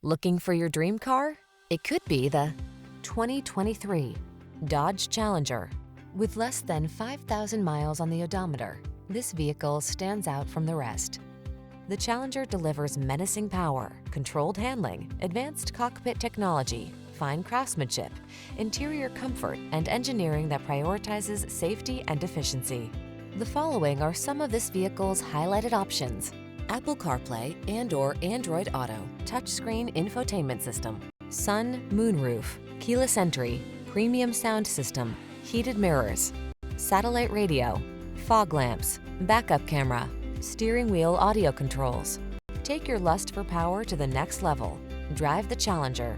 Looking for your dream car? It could be the 2023 Dodge Challenger. With less than 5,000 miles on the odometer, this vehicle stands out from the rest. The Challenger delivers menacing power, controlled handling, advanced cockpit technology, fine craftsmanship, interior comfort, and engineering that prioritizes safety and efficiency. The following are some of this vehicle's highlighted options: Apple CarPlay and/or Android Auto, touchscreen infotainment system, sun, moonroof, keyless entry, premium sound system, heated mirrors, satellite radio, fog lamps, backup camera, steering wheel audio controls. Take your lust for power to the next level. Drive the Challenger.